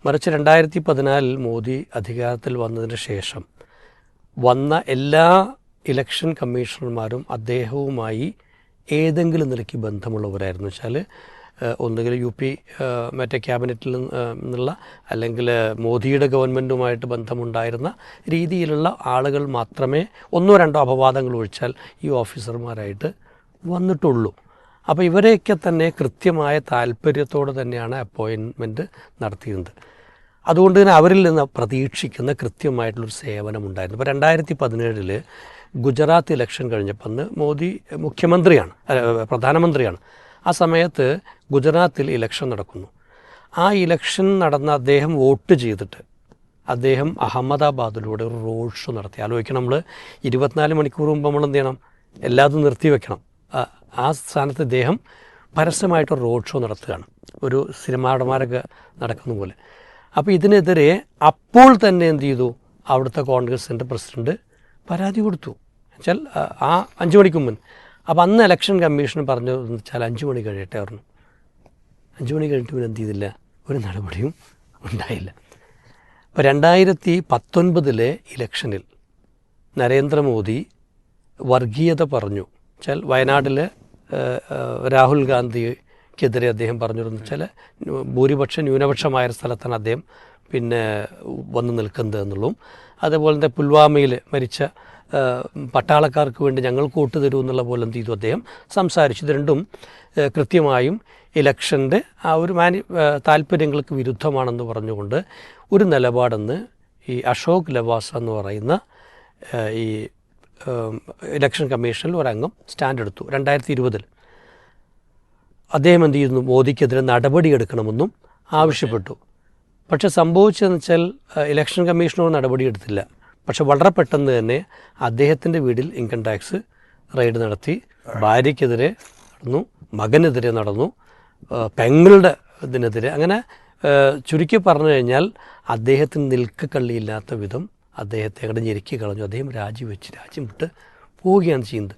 മറിച്ച് 2014 മോദി അധികാരത്തിൽ വന്നതിന് ശേഷം വന്ന എല്ലാ ഇലക്ഷൻ കമ്മീഷണർമാരും അദ്ദേഹവുമായി ഏതെങ്കിലും നിലയ്ക്ക് ബന്ധമുള്ളവരായിരുന്നു. വെച്ചാൽ ഒന്നുകിൽ UP മറ്റേ ക്യാബിനറ്റിൽ നിന്നുള്ള അല്ലെങ്കിൽ മോദിയുടെ ഗവൺമെൻറ്റുമായിട്ട് ബന്ധമുണ്ടായിരുന്ന രീതിയിലുള്ള ആളുകൾ മാത്രമേ ഒന്നോ രണ്ടോ അപവാദങ്ങൾ ഒഴിച്ചാൽ ഈ ഓഫീസർമാരായിട്ട് വന്നിട്ടുള്ളൂ. അപ്പോൾ ഇവരെയൊക്കെ തന്നെ കൃത്യമായ താല്പര്യത്തോടെ തന്നെയാണ് അപ്പോയിൻമെൻറ്റ് നടത്തിയിരുന്നത്. അതുകൊണ്ട് തന്നെ അവരിൽ നിന്ന് പ്രതീക്ഷിക്കുന്ന കൃത്യമായിട്ടുള്ളൊരു സേവനമുണ്ടായിരുന്നു. ഇപ്പോൾ 2017 ഗുജറാത്ത് ഇലക്ഷൻ കഴിഞ്ഞപ്പോൾ അന്ന് മോദി പ്രധാനമന്ത്രിയാണ്. ആ സമയത്ത് ഗുജറാത്തിൽ ഇലക്ഷൻ നടക്കുന്നു. ആ ഇലക്ഷൻ നടന്ന അദ്ദേഹം വോട്ട് ചെയ്തിട്ട് അദ്ദേഹം അഹമ്മദാബാദിലൂടെ ഒരു റോഡ് ഷോ നടത്തി. ആലോചിക്കണം, നമ്മൾ 24 മണിക്കൂർ മുമ്പ് നമ്മൾ എന്ത് ചെയ്യണം, എല്ലാതും നിർത്തിവെക്കണം. ആ സ്ഥാനത്ത് ഇദ്ദേഹം പരസ്യമായിട്ടൊരു റോഡ് ഷോ നടത്തുകയാണ്, ഒരു സിനിമാ നടന്മാരൊക്കെ നടക്കുന്ന പോലെ. അപ്പോൾ ഇതിനെതിരെ അപ്പോൾ തന്നെ എന്ത് ചെയ്തു, അവിടുത്തെ കോൺഗ്രസിൻ്റെ പ്രസിഡൻറ്റ് പരാതി കൊടുത്തു. വെച്ചാൽ ആ 5 മണിക്ക് മുമ്പ്. അപ്പോൾ അന്ന് ഇലക്ഷൻ കമ്മീഷൻ പറഞ്ഞു വെച്ചാൽ 5 മണി കഴിയട്ടെ പറഞ്ഞു. 5 മണി കഴിഞ്ഞിട്ട് പിന്നെ എന്ത് ചെയ്തില്ല, ഒരു നടപടിയും ഉണ്ടായില്ല. അപ്പോൾ 2019 ഇലക്ഷനിൽ നരേന്ദ്രമോദി വർഗീയത പറഞ്ഞു. വെച്ചാൽ വയനാട്ടിൽ രാഹുൽ ഗാന്ധിക്കെതിരെ അദ്ദേഹം പറഞ്ഞിരുന്നു വെച്ചാൽ ന്യൂനപക്ഷമായ സ്ഥലത്താണ് അദ്ദേഹം വന്ന് നിൽക്കുന്നത് എന്നുള്ളതും, അതേപോലെ തന്നെ പുൽവാമയിൽ മരിച്ച പട്ടാളക്കാർക്ക് വേണ്ടി ഞങ്ങൾക്ക് വോട്ട് തരൂ എന്നുള്ള പോലെ എന്ത് ചെയ്തു അദ്ദേഹം സംസാരിച്ചു. ഇത് രണ്ടും കൃത്യമായും ഇലക്ഷൻ്റെ ആ ഒരു താല്പര്യങ്ങൾക്ക് വിരുദ്ധമാണെന്ന് പറഞ്ഞുകൊണ്ട് ഒരു നിലപാടെന്ന് ഈ അശോക് ലവാസ എന്ന് പറയുന്ന ഈ ഇലക്ഷൻ കമ്മീഷനിൽ ഒരംഗം സ്റ്റാൻഡ് എടുത്തു. 2020 അദ്ദേഹം എന്ത് ചെയ്യുന്നു, മോദിക്കെതിരെ നടപടിയെടുക്കണമെന്നും ആവശ്യപ്പെട്ടു. പക്ഷേ സംഭവിച്ചതെന്ന് വെച്ചാൽ ഇലക്ഷൻ കമ്മീഷനോട് നടപടിയെടുത്തില്ല. പക്ഷെ വളരെ പെട്ടെന്ന് തന്നെ അദ്ദേഹത്തിൻ്റെ വീട്ടിൽ ഇൻകം ടാക്സ് റെയ്ഡ് നടത്തി. ഭാര്യയ്ക്കെതിരെ നടന്നു, മകനെതിരെ നടന്നു, പെങ്ങളുടെ ഇതിനെതിരെ. അങ്ങനെ ചുരുക്കി പറഞ്ഞു കഴിഞ്ഞാൽ അദ്ദേഹത്തിന് നിൽക്കക്കള്ളിയില്ലാത്ത വിധം അദ്ദേഹത്തെ അങ്ങോട്ട് ഞെരുക്കി കളഞ്ഞു. അദ്ദേഹം രാജിവെച്ച് രാജ്യം വിട്ട് പോവുകയാണ് ചെയ്യുന്നത്.